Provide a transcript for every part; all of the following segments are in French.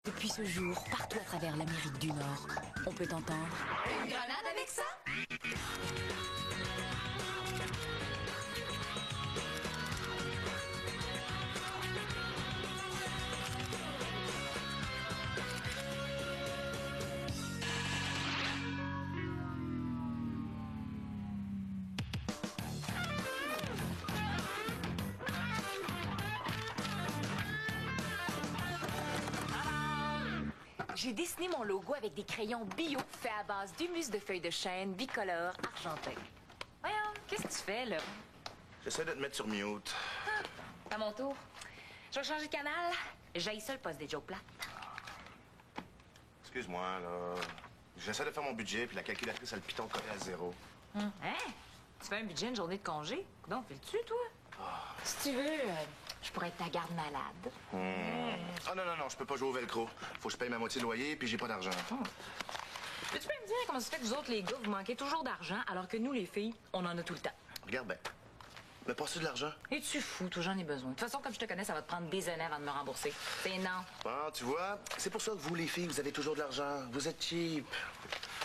Depuis ce jour, partout à travers l'Amérique du Nord, on peut entendre Une grenade avec ça? J'ai dessiné mon logo avec des crayons bio faits à base d'humus de feuilles de chêne bicolore argenté. Voyons, qu'est-ce que tu fais, là? J'essaie de te mettre sur mute. À mon tour. Je vais changer de canal. J'haïs ça, le poste des jokes plates. Excuse-moi, là. J'essaie de faire mon budget, puis la calculatrice a le piton collé à zéro. Hein? Tu fais un budget, une journée de congé? Donc, fais-le-tu, toi? Si tu veux, je pourrais être ta garde malade. Ah non, je peux pas jouer au velcro. Faut que je paye ma moitié de loyer, puis j'ai pas d'argent. Peux-tu me dire comment ça fait que vous autres, les gars, vous manquez toujours d'argent, alors que nous, les filles, on en a tout le temps? Regarde bien. Me passer de l'argent? Es-tu fou? Toi, j'en ai besoin. De toute façon, comme je te connais, ça va te prendre des années avant de me rembourser. C'est non. Bon, tu vois, c'est pour ça que vous, les filles, vous avez toujours de l'argent. Vous êtes cheap.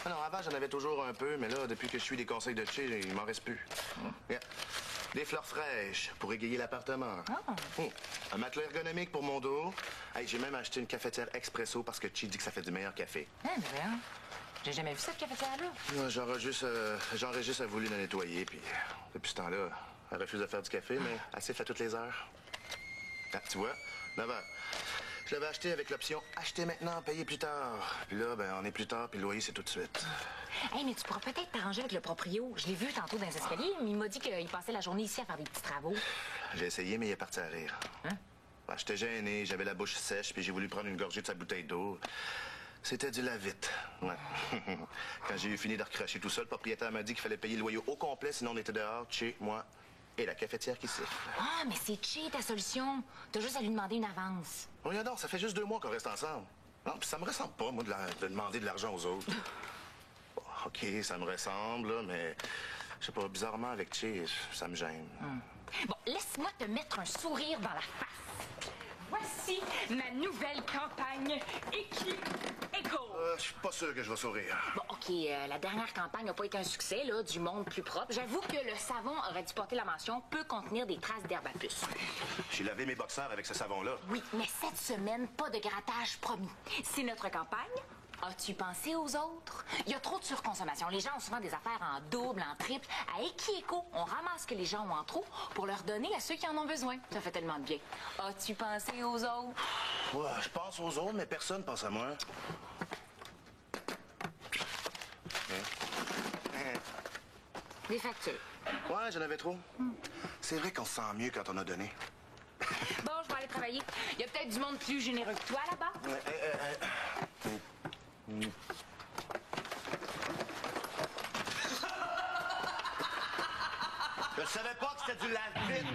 Ah non, avant, j'en avais toujours un peu, mais là, depuis que je suis des conseils de chez, il m'en reste plus. Regarde. Des fleurs fraîches pour égayer l'appartement. Un matelas ergonomique pour mon dos. Hey, j'ai même acheté une cafetière expresso parce que Chi dit que ça fait du meilleur café. Mais voyons. J'ai jamais vu cette cafetière-là. Ouais, j'aurais juste voulu la nettoyer, puis depuis ce temps-là, elle refuse de faire du café, mais elle s'est fait toutes les heures. Ah, tu vois, 9 heures. Je l'avais acheté avec l'option acheter maintenant, payer plus tard. Puis là, ben, on est plus tard, puis le loyer, c'est tout de suite. Hey, mais tu pourras peut-être t'arranger avec le proprio. Je l'ai vu tantôt dans les escaliers, mais il m'a dit qu'il passait la journée ici à faire des petits travaux. J'ai essayé, mais il est parti à rire. Hein? Ben, j'étais gêné, j'avais la bouche sèche, puis j'ai voulu prendre une gorgée de sa bouteille d'eau. C'était du la-vite. Ouais. Quand j'ai eu fini de recracher tout ça, le propriétaire m'a dit qu'il fallait payer le loyer au complet, sinon on était dehors, chez moi et la cafetière qui siffle. Ah, mais c'est cheap ta solution. T'as juste à lui demander une avance. Regarde, ça fait juste 2 mois qu'on reste ensemble. Non, puis ça me ressemble pas, moi, de demander de l'argent aux autres. Bon, OK, ça me ressemble, là, mais je sais pas, bizarrement, avec Che, ça me gêne. Bon, laisse-moi te mettre un sourire dans la face. Voici ma nouvelle campagne Équipe Éco. Je suis pas sûr que je vais sourire. Bon, OK, la dernière campagne n'a pas été un succès, là, du monde plus propre. J'avoue que le savon aurait dû porter la mention « peut contenir des traces d'herbe à puce ». J'ai lavé mes boxeurs avec ce savon-là. Oui, mais cette semaine, pas de grattage promis. C'est notre campagne. As-tu pensé aux autres? Il y a trop de surconsommation. Les gens ont souvent des affaires en double, en triple. À Equiéco, on ramasse ce que les gens ont en trop pour leur donner à ceux qui en ont besoin. Ça fait tellement de bien. As-tu pensé aux autres? Ouais, je pense aux autres, mais personne pense à moi. Des factures. Ouais, j'en avais trop. C'est vrai qu'on se sent mieux quand on a donné. Bon, je vais aller travailler. Il y a peut-être du monde plus généreux que toi là-bas. Je savais pas que c'était du lave-vite.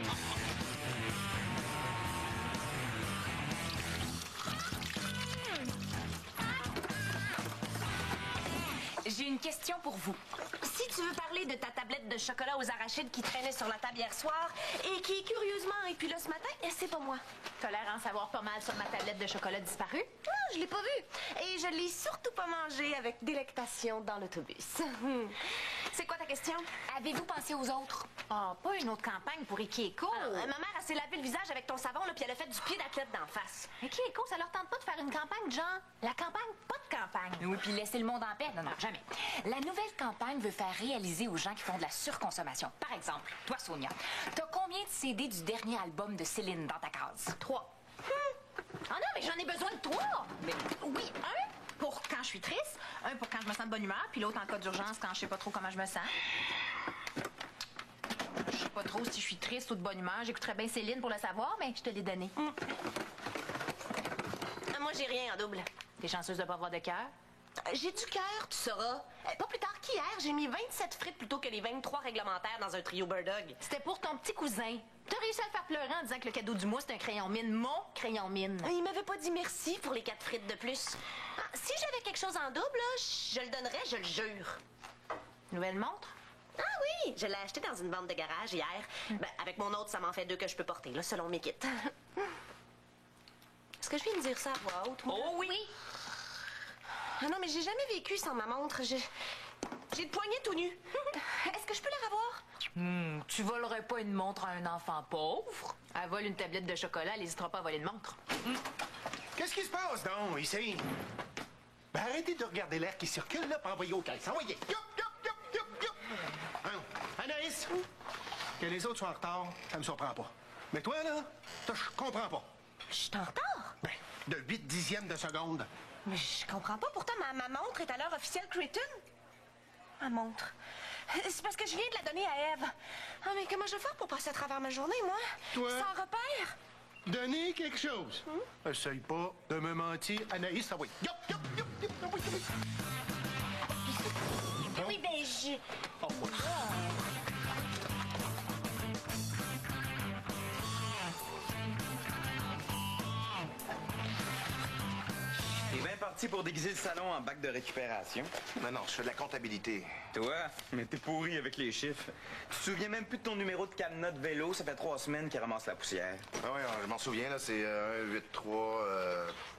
J'ai une question pour vous. Si tu veux parler de ta tablette de chocolat aux arachides qui traînait sur la table hier soir et qui, curieusement, est plus là ce matin, c'est pas moi. T'as l'air en savoir pas mal sur ma tablette de chocolat disparue. Ah, je l'ai pas vue. Et je l'ai surtout pas mangée avec délectation dans l'autobus. C'est quoi ta question? Avez-vous pensé aux autres? Ah, pas une autre campagne pour Equiéco. Ma mère, elle s'est lavé le visage avec ton savon, là, puis elle a fait du pied d'athlète d'en face. Equiéco, ça leur tente pas de faire une campagne, genre? La campagne, pas de campagne. Oui, puis laisser le monde en paix. Non, jamais. La nouvelle campagne veut faire réaliser aux gens qui font de la surconsommation. Par exemple, toi, Sonia, t'as combien de CD du dernier album de Céline dans ta case? 3. Ah non, mais j'en ai besoin de 3. Mais Oui, un pour quand je suis triste, un pour quand je me sens de bonne humeur, puis l'autre en cas d'urgence quand je sais pas trop comment je me sens. Je sais pas trop si je suis triste ou de bonne humeur. J'écouterais bien Céline pour le savoir, mais je te l'ai donné. Moi, j'ai rien en double. T'es chanceuse de pas avoir de cœur? J'ai du cœur, tu sauras. Pas plus tard qu'hier, j'ai mis 27 frites plutôt que les 23 réglementaires dans un trio Bird Dog. C'était pour ton petit cousin. T'as réussi à le faire pleurer en disant que le cadeau du mois, c'est un crayon mine. Mon crayon mine. Il m'avait pas dit merci pour les 4 frites de plus. Si j'avais quelque chose en double, là, je le donnerais, je le jure. Nouvelle montre? Ah oui, je l'ai acheté dans une vente de garage hier. Ben, avec mon autre, ça m'en fait 2 que je peux porter, là, selon mes kits. Est-ce que je viens de dire ça à voix haute, moi? Oh oui! Ah non, mais j'ai jamais vécu sans ma montre. J'ai le poignet tout nu. Est-ce que je peux la revoir? Tu volerais pas une montre à un enfant pauvre? Elle vole une tablette de chocolat, elle n'hésitera pas à voler une montre. Qu'est-ce qui se passe, donc, ici? Ben, arrêtez de regarder l'air qui circule, là, pour envoyer aux caisses. Envoyez! Yup, yup, yup, yup, yup! Hein? Anaïs? Que les autres soient en retard, ça me surprend pas. Mais toi, là, je comprends pas. Je suis en retard. Ben, de 8 dixièmes de seconde. Mais je comprends pas. Pourtant, ma montre est à l'heure officielle Creighton. Ma montre. C'est parce que je viens de la donner à Eve. Ah, mais comment je vais faire pour passer à travers ma journée, moi? Toi? Sans repère? Donnez quelque chose. Essaye pas de me mentir, Anaïs, ça va. Yup, yup, yup, yup, yup, yup. Oui, ben, je... Oh, ouais. T'es bien parti pour déguiser le salon en bac de récupération. Non, non, je fais de la comptabilité. Toi, mais t'es pourri avec les chiffres. Tu te souviens même plus de ton numéro de cadenas de vélo, ça fait 3 semaines qu'il ramasse la poussière. Ah oui, je m'en souviens, là, c'est 1, 8, 3...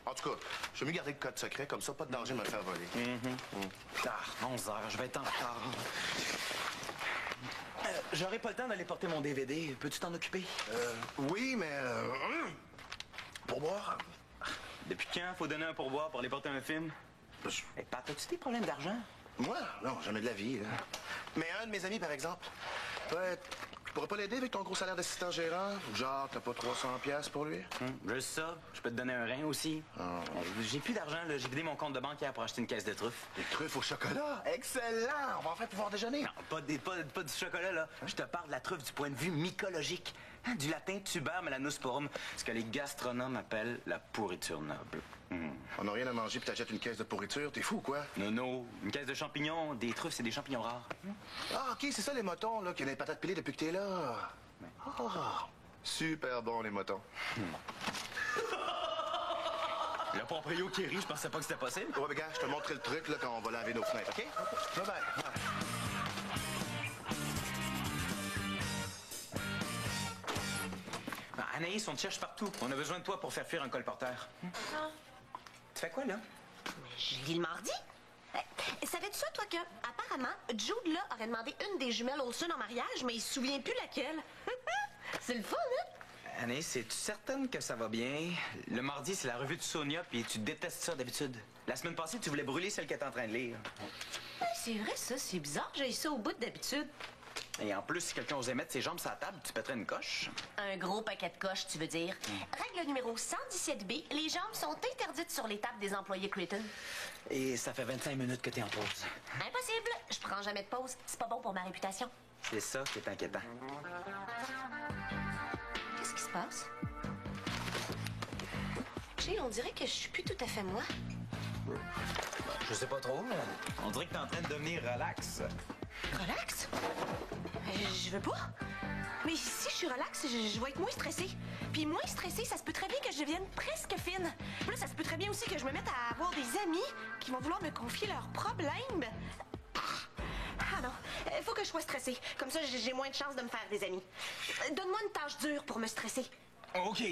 En tout cas, je vais mieux garder le code secret, comme ça, pas de danger de me le faire voler. Ah, 11 heures, je vais être en retard. J'aurai pas le temps d'aller porter mon DVD. Peux-tu t'en occuper? Oui, mais... pour boire... Depuis quand faut donner un pourboire pour aller porter un film? Hey, Pat, as-tu des problèmes d'argent? Moi? Non, jamais de la vie. Là. Mais un de mes amis, par exemple, ouais, tu pourrais pas l'aider avec ton gros salaire d'assistant gérant? Genre, t'as pas 300$ pour lui? Juste ça. Je peux te donner un rein aussi. J'ai plus d'argent, là. J'ai vidé mon compte de banque hier pour acheter une caisse de truffes. Des truffes au chocolat? Excellent! On va enfin pouvoir déjeuner. Non, pas du chocolat, là. Je te parle de la truffe du point de vue mycologique. Hein, du latin tuber melanosporum, ce que les gastronomes appellent la pourriture noble. On n'a rien à manger puis t'achètes une caisse de pourriture. T'es fou, quoi? Non, une caisse de champignons. Des truffes, c'est des champignons rares. Ah, OK, c'est ça, les motons, là, qui ont des patates pilées depuis que t'es là. Ah, super bon, les motons. Le proprio qui rit, je pensais pas que c'était possible. Ouais, mais gars, je te montrerai le truc, là, quand on va laver nos fenêtres, OK? Bye-bye. Anaïs, on te cherche partout. On a besoin de toi pour faire fuir un colporteur. Tu fais quoi, là? Je lis le mardi. Savais-tu ça, toi, que, apparemment, Jude, là, aurait demandé une des jumelles Olsen en mariage, mais il se souvient plus laquelle? C'est le fun, hein? Anaïs, es-tu certaine que ça va bien? Le mardi, c'est la revue de Sonia, puis tu détestes ça d'habitude. La semaine passée, tu voulais brûler celle que t'es en train de lire. C'est vrai, ça. C'est bizarre. J'ai ça au bout d'habitude. Et en plus, si quelqu'un osait mettre ses jambes sur la table, tu pèterais une coche. Un gros paquet de coches, tu veux dire. Règle numéro 117B, les jambes sont interdites sur les tables des employés Creighton. Et ça fait 25 minutes que t'es en pause. Impossible. Je prends jamais de pause. C'est pas bon pour ma réputation. C'est ça qui est inquiétant. Qu'est-ce qui se passe? Jay, on dirait que je suis plus tout à fait moi. Je sais pas trop. On dirait que t'es en train de devenir relax. Relax? Je veux pas. Mais si je suis relax, je vais être moins stressée. Puis moins stressée, ça se peut très bien que je devienne presque fine. Puis là, ça se peut très bien aussi que je me mette à avoir des amis qui vont vouloir me confier leurs problèmes. Ah non, il faut que je sois stressée. Comme ça, j'ai moins de chances de me faire des amis. Donne-moi une tâche dure pour me stresser. OK.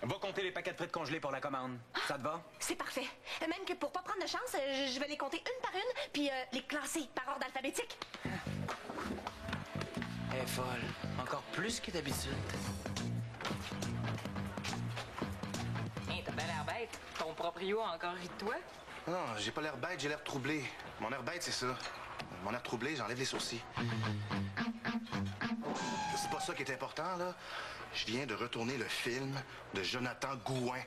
Va compter les paquets de frites congelés pour la commande. Ça te va? C'est parfait. Même que pour pas prendre de chance, je vais les compter une par une, puis les classer par ordre alphabétique. Elle est folle. Encore plus que d'habitude. Hey, t'as bien l'air bête. Ton proprio a encore ri de toi? Non, j'ai pas l'air bête, j'ai l'air troublé. Mon air bête, c'est ça. Mon air troublé, j'enlève les sourcils. C'est pas ça qui est important, là. Je viens de retourner le film de Jonathan Gouin.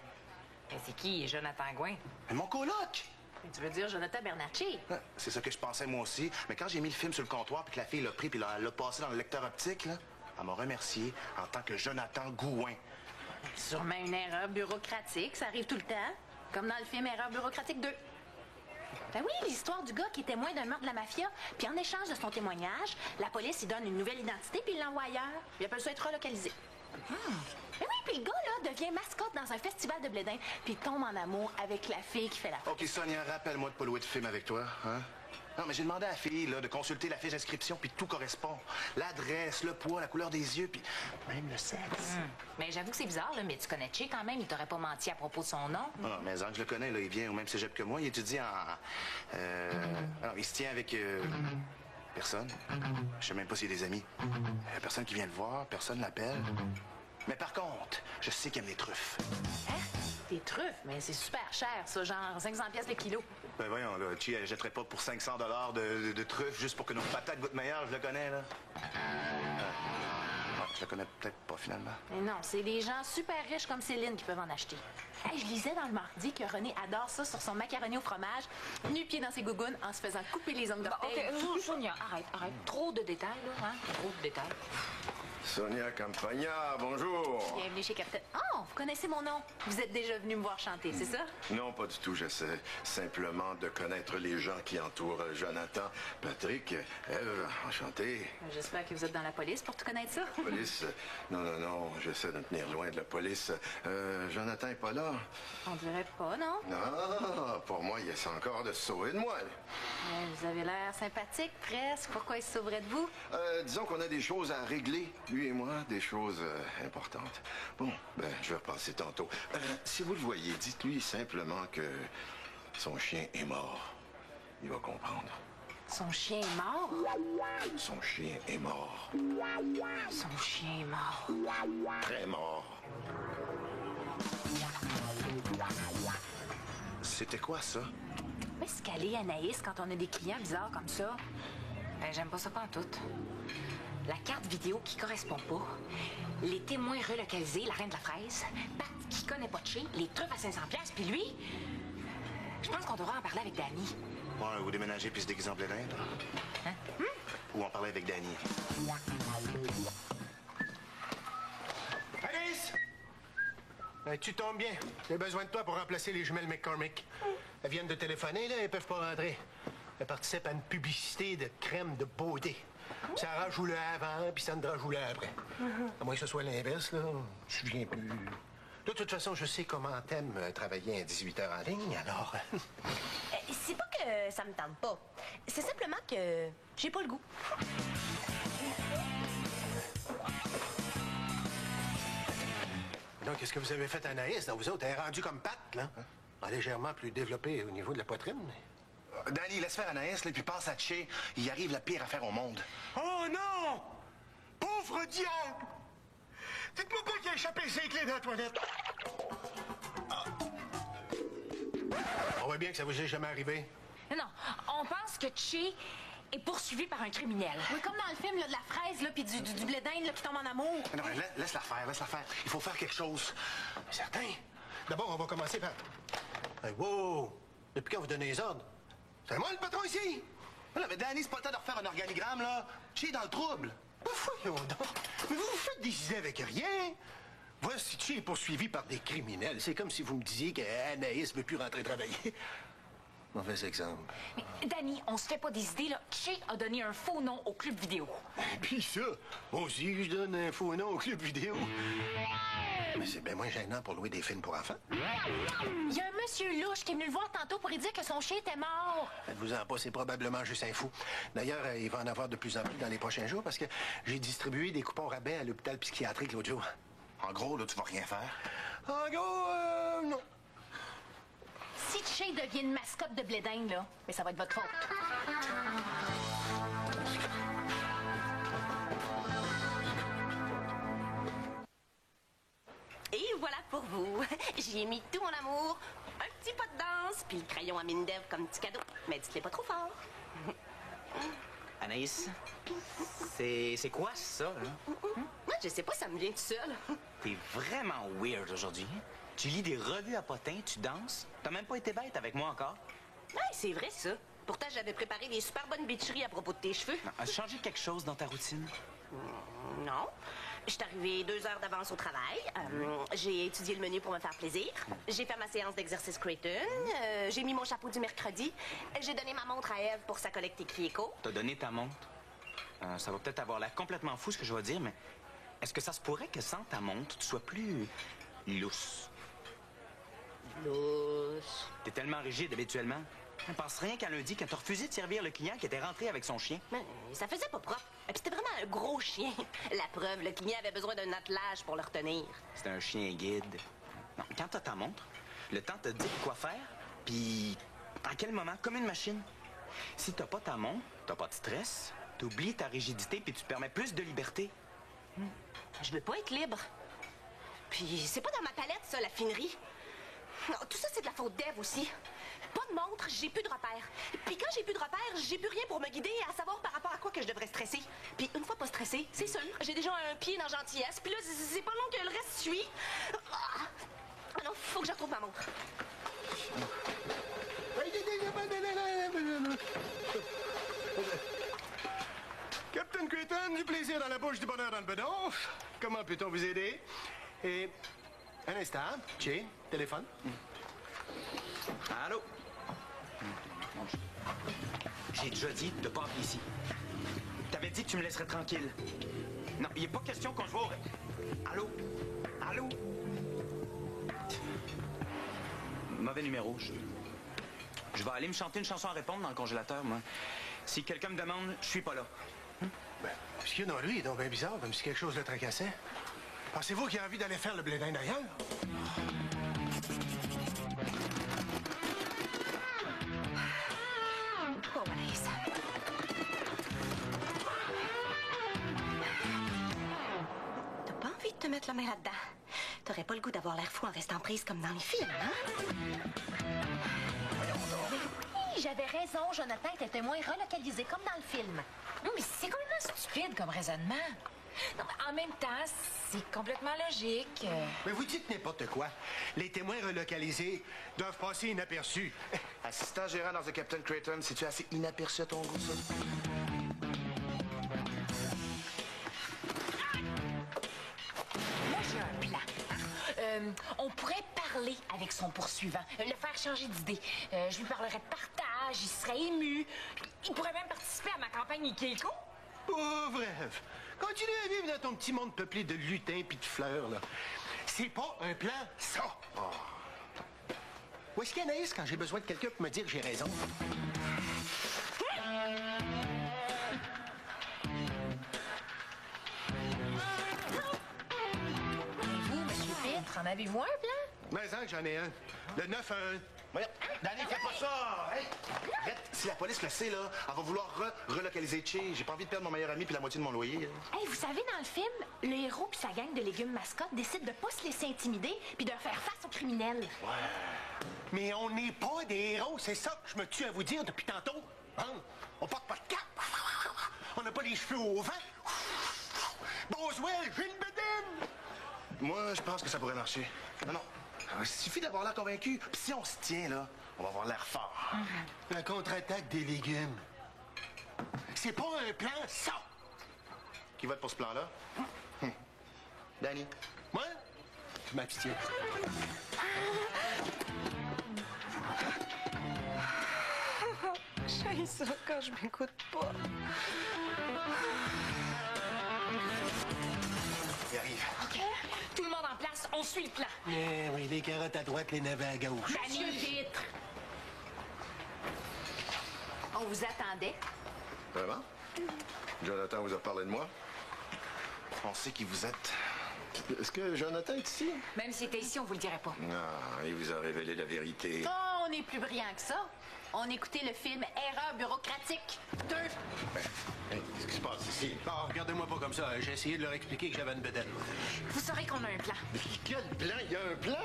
Mais c'est qui, Jonathan Gouin? Mais mon coloc! Tu veux dire Jonathan Bernacchi? C'est ça que je pensais moi aussi. Mais quand j'ai mis le film sur le comptoir puis que la fille l'a pris puis elle l'a passé dans le lecteur optique, là, elle m'a remercié en tant que Jonathan Gouin. Sûrement une erreur bureaucratique, ça arrive tout le temps. Comme dans le film Erreur bureaucratique 2. Ben oui, l'histoire du gars qui est témoin d'un meurtre de la mafia, puis en échange de son témoignage, la police lui donne une nouvelle identité puis il l'envoie ailleurs. Il appelle ça être relocalisé. Ben oui, puis le gars, là, devient mascotte dans un festival de blédin, puis il tombe en amour avec la fille qui fait la... OK, Sonia, rappelle-moi de pas louer de film avec toi, hein? Non, mais j'ai demandé à la fille là, de consulter la fiche d'inscription, puis tout correspond. L'adresse, le poids, la couleur des yeux, puis même le sexe. Mais j'avoue que c'est bizarre, là, mais tu connais Che quand même. Il t'aurait pas menti à propos de son nom. Ah, mais Zang, je le connais, là, il vient au même cégep que moi. Il étudie en... Alors, il se tient avec... personne. Je sais même pas s'il y a des amis. Personne qui vient le voir, personne l'appelle. Mais par contre, je sais qu'il aime les truffes. Hein? Des truffes? Mais c'est super cher, ça, genre 500 pièces le kilo. Ben voyons, là, Chi, elle jetterait pas pour 500 $ de truffes juste pour que nos patates goûtent meilleures, je le connais, là. Je le connais peut-être pas, finalement. Mais non, c'est des gens super riches comme Céline qui peuvent en acheter. Hey, je lisais dans le mardi que René adore ça sur son macaroni au fromage, nu-pied dans ses gougounes, en se faisant couper les ongles d'orteil. OK, Sonia, arrête. Trop de détails, là, hein? Trop de détails. Sonia Campagna, bonjour. Bienvenue chez Captain. Oh, vous connaissez mon nom. Vous êtes déjà venu me voir chanter, c'est ça? Non, pas du tout. J'essaie simplement de connaître les gens qui entourent Jonathan, Patrick, Ève. Enchanté. J'espère que vous êtes dans la police pour tout connaître ça. Police? Non. J'essaie de me tenir loin de la police. Jonathan est pas là? On dirait pas, non? Non, pour moi, il essaie encore de se sauver de moi. Vous avez l'air sympathique, presque. Pourquoi il se sauverait de vous? Disons qu'on a des choses à régler, lui et moi, des choses importantes. Bon, ben, je vais repasser tantôt. Si vous le voyez, dites-lui simplement que son chien est mort. Il va comprendre. Son chien est mort? Son chien est mort. Son chien est mort. Très mort. C'était quoi, ça? Où est-ce qu'elle est, Anaïs, quand on a des clients bizarres comme ça? Ben, j'aime pas ça pantoute. La carte vidéo qui correspond pas, les témoins relocalisés, la reine de la fraise, Pat qui connaît pas de chez, les truffes à 500 pièces, puis lui... Je pense qu'on devrait en parler avec Danny. Ouais, ou déménager puis se déguiser en blé d'Inde. Hein? Ou en parler avec Danny. Alice! Tu tombes bien. J'ai besoin de toi pour remplacer les jumelles McCormick. Elles viennent de téléphoner, là, elles peuvent pas rentrer. Elles participent à une publicité de crème de beauté. Sarah joue le avant, puis Sandra joue le après. À moins que ce soit l'inverse, là. Je me souviens plus. De toute façon, je sais comment t'aimes travailler à 18 heures en ligne, alors... C'est pas que ça me tente pas. C'est simplement que j'ai pas le goût. Donc, qu'est-ce que vous avez fait à Anaïs, dans vous autres? Elle est rendue comme Pat, là. Légèrement plus développée au niveau de la poitrine. Danny, laisse faire Anaïs, là, puis passe à Che. Il arrive la pire affaire au monde. Oh non! Pauvre diable! Dites-moi pas qu'il a échappé ses clés dans la toilette. On voit bien que ça vous est jamais arrivé. Non, on pense que Che est poursuivi par un criminel. Oui, comme dans le film là, de la fraise, là, puis du blé d'Inde là, qui tombe en amour. Non, laisse-la faire, laisse-la faire. Il faut faire quelque chose. Certain. D'abord, on va commencer par... Hey, wow! Depuis quand vous donnez les ordres? C'est moi le patron ici! Non, mais Danny, c'est pas le temps de refaire un organigramme, là. Che est dans le trouble. Voyons donc. Mais vous vous faites des idées avec rien. Voici Che est poursuivi par des criminels. C'est comme si vous me disiez qu'Anaïs ne veut plus rentrer travailler. Mauvais exemple. Mais, Danny, on se fait pas des idées, là. Che a donné un faux nom au club vidéo. Puis ça, moi aussi, je donne un faux nom au club vidéo. Mais c'est bien moins gênant pour louer des films pour enfants. Il y a un monsieur louche qui est venu le voir tantôt pour lui dire que son chien était mort. Faites-vous-en pas, c'est probablement juste un fou. D'ailleurs, il va en avoir de plus en plus dans les prochains jours parce que j'ai distribué des coupons rabais à l'hôpital psychiatrique l'autre jour. En gros, là, tu vas rien faire. En gros, non. Si Che devient une mascotte de blé d'Inde, là, mais ça va être votre faute. Et voilà pour vous. J'y ai mis tout mon amour. Un petit pas de danse, puis le crayon à mine d'Ève comme petit cadeau. Mais dites-le pas trop fort. Anaïs, c'est quoi ça, là? Moi, je sais pas, ça me vient tout seul. T'es vraiment weird aujourd'hui. Tu lis des revues à potins, tu danses. T'as même pas été bête avec moi encore. Ouais, c'est vrai, ça. Pourtant, j'avais préparé des super bonnes bitcheries à propos de tes cheveux. Non, as-tu changé quelque chose dans ta routine? Non. Je suis arrivée 2 heures d'avance au travail. J'ai étudié le menu pour me faire plaisir. J'ai fait ma séance d'exercice Creighton. J'ai mis mon chapeau du mercredi. J'ai donné ma montre à Ève pour sa collecte écrit-éco. T'as donné ta montre. Ça va peut-être avoir l'air complètement fou ce que je vais dire, mais est-ce que ça se pourrait que sans ta montre, tu sois plus lousse? Lousse. T'es tellement rigide habituellement. On pense rien qu'à lundi quand t'as refusé de servir le client qui était rentré avec son chien. Mais ça faisait pas propre. Et puis c'était vraiment un gros chien. La preuve, le client avait besoin d'un attelage pour le retenir. C'était un chien guide. Non, quand t'as ta montre, le temps te dit quoi faire, puis à quel moment, comme une machine. Si t'as pas ta montre, t'as pas de stress, t'oublies ta rigidité puis tu te permets plus de liberté. Je veux pas être libre. Puis c'est pas dans ma palette, ça, la finerie. Non, tout ça, c'est de la faute d'Ève aussi. Pas de montre, j'ai plus de repères. Puis quand j'ai plus de repères, j'ai plus rien pour me guider à savoir par rapport à quoi que je devrais stresser. Puis une fois pas stressée, c'est sûr, j'ai déjà un pied dans gentillesse. Puis là, c'est pas long que le reste suit. Ah non, faut que je retrouve ma montre. Captain Creighton, du plaisir dans la bouche, du bonheur dans le bedon. Comment peut-on vous aider? Et un instant, Jay, téléphone. Allô? J'ai déjà dit de pas appeler ici. T'avais dit que tu me laisserais tranquille. Non, il n'est pas question qu'on se voit au... Allô? Allô? Mauvais numéro. Je vais aller me chanter une chanson à répondre dans le congélateur, moi. Si quelqu'un me demande, je suis pas là. Ben, ce qu'il y a dans lui est donc bien bizarre, comme si quelque chose le tracassait. Pensez-vous qu'il a envie d'aller faire le blé d'Inde ailleurs? Oh, Anaïs. T'as pas envie de te mettre la main là-dedans? T'aurais pas le goût d'avoir l'air fou en restant prise comme dans les films, hein? Oui, j'avais raison. Jonathan était moins relocalisé comme dans le film. Non, mais c'est complètement stupide comme raisonnement. Non, mais en même temps, c'est complètement logique. Mais vous dites n'importe quoi. Les témoins relocalisés doivent passer inaperçus. Assistant gérant dans The Captain Creighton, c'est-tu assez inaperçu à ton goût, ça? Moi, j'ai un plan. On pourrait parler avec son poursuivant, le faire changer d'idée. Je lui parlerais de partage, il serait ému. Il pourrait même participer à ma campagne Ikeko. Pauvre Ève. Continue à vivre dans ton petit monde peuplé de lutins puis de fleurs, là. C'est pas un plan, ça. Oh. Où est-ce qu'Anaïs quand j'ai besoin de quelqu'un pour me dire que j'ai raison? Et vous, Monsieur Pitre, en avez-vous un plan? Mais que j'en ai un. Le 9 à 1. Voyons, Danny, fais pas ça! Hey! Arrête, si la police le sait, là, elle va vouloir relocaliser Che. J'ai pas envie de perdre mon meilleur ami puis la moitié de mon loyer. Là. Hey, vous savez, dans le film, le héros puis sa gang de légumes mascottes décident de pas se laisser intimider puis de faire face aux criminels. Mais on n'est pas des héros, c'est ça que je me tue à vous dire depuis tantôt. Hein? On porte pas de cap. On n'a pas les cheveux au vent. Boswell, j'ai une bedaine! Moi, je pense que ça pourrait marcher. Non. Il suffit d'avoir l'air convaincu. Puis si on se tient, là, on va avoir l'air fort. La contre-attaque des légumes. C'est pas un plan, ça! Qui vote pour ce plan-là? Danny. Moi? Je m'abstiens. J'aime ça quand je m'écoute pas. Il arrive. OK. Tout le monde en place, on suit le plan. Eh oui, les carottes à droite, les navets à gauche. Monsieur Pitre. On vous attendait. Vraiment? Jonathan vous a parlé de moi? On sait qui vous êtes. Est-ce que Jonathan est ici? Même s'il était ici, on vous le dirait pas. Ah, il vous a révélé la vérité. Oh, on est plus brillant que ça. On écoutait le film Erreur bureaucratique 2. Hey, qu'est-ce qui se passe ici? Ah, regardez-moi pas comme ça. J'ai essayé de leur expliquer que j'avais une bedaine. Vous saurez qu'on a un plan. Mais quel plan? Il y a un plan?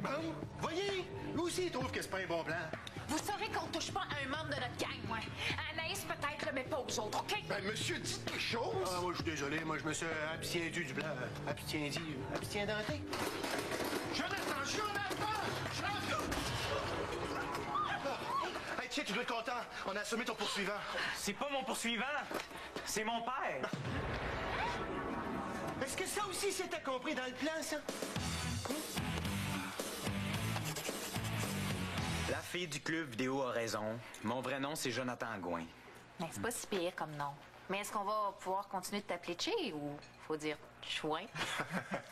Bon, voyez, lui aussi, il trouve que c'est pas un bon plan. Vous saurez qu'on touche pas à un membre de notre gang, ouais. Anaïs peut-être, mais pas aux autres, OK? Ben, monsieur, dites quelque chose! Ah, moi, je suis désolé. Moi, je me suis abstiendu du plan. Abstiendenté. Jonathan! Hey, tiens, tu dois être content. On a assommé ton poursuivant. C'est pas mon poursuivant, c'est mon père. Est-ce que ça aussi, c'était compris dans le plan, ça? La fille du club vidéo a raison. Mon vrai nom, c'est Jonathan Gouin. Mais c'est pas si pire comme nom. Mais est-ce qu'on va pouvoir continuer de t'appeler Che ou faut dire Chouin?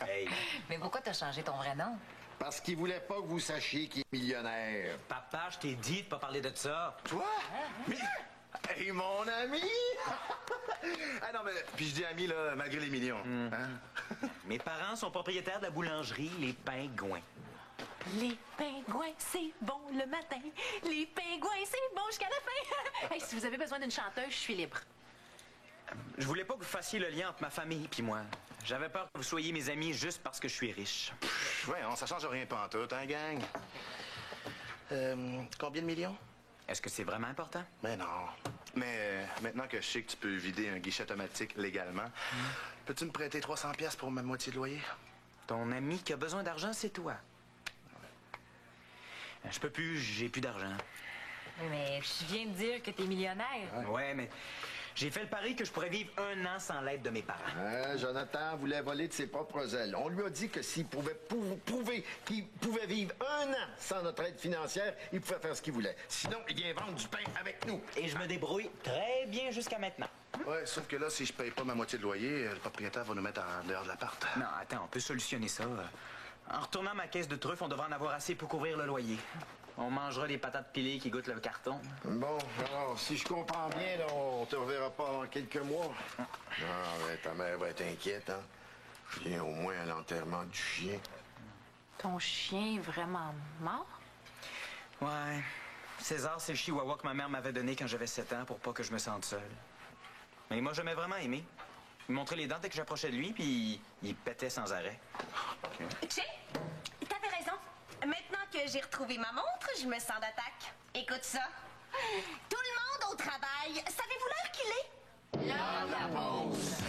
Hey, Mais pourquoi t'as changé ton vrai nom? Parce qu'il voulait pas que vous sachiez qu'il est millionnaire. Papa, je t'ai dit de pas parler de ça. Toi? Mais... Hey, mon ami! Ah non, mais... Puis je dis ami, là, malgré les millions. Hein? Mes parents sont propriétaires de la boulangerie Les Pingouins. Les pingouins, c'est bon le matin. Les pingouins, c'est bon jusqu'à la fin. Hey, si vous avez besoin d'une chanteuse, je suis libre. Je voulais pas que vous fassiez le lien entre ma famille et moi. J'avais peur que vous soyez mes amis juste parce que je suis riche. Ouais, ça change rien pantoute, hein, gang? Combien de millions? Est-ce que c'est vraiment important? Mais non. Mais maintenant que je sais que tu peux vider un guichet automatique légalement, peux-tu me prêter 300 pièces pour ma moitié de loyer? Ton ami qui a besoin d'argent, c'est toi. Je peux plus, j'ai plus d'argent. Mais je viens de dire que t'es millionnaire. Ouais, mais j'ai fait le pari que je pourrais vivre 1 an sans l'aide de mes parents. Jonathan voulait voler de ses propres ailes. On lui a dit que s'il pouvait prouver qu'il pouvait vivre 1 an sans notre aide financière, il pouvait faire ce qu'il voulait. Sinon, il vient vendre du pain avec nous. Et je me débrouille très bien jusqu'à maintenant. Ouais, sauf que là, si je paye pas ma moitié de loyer, le propriétaire va nous mettre en dehors de l'appart. Non, attends, on peut solutionner ça. En retournant ma caisse de truffes, on devrait en avoir assez pour couvrir le loyer. On mangera les patates pilées qui goûtent le carton. Bon, alors, si je comprends bien, là, on te reverra pas avant quelques mois. Ah, ben, ta mère va être inquiète, hein? Viens au moins à l'enterrement du chien. Ton chien est vraiment mort? Ouais. César, c'est le chihuahua que ma mère m'avait donné quand j'avais 7 ans pour pas que je me sente seul. Mais il m'a jamais vraiment aimé. Il montrait les dents dès que j'approchais de lui, puis il pétait sans arrêt. Che, t'avais raison. Maintenant que j'ai retrouvé ma montre, je me sens d'attaque. Écoute ça. Tout le monde au travail. Savez-vous l'heure qu'il est? La pause!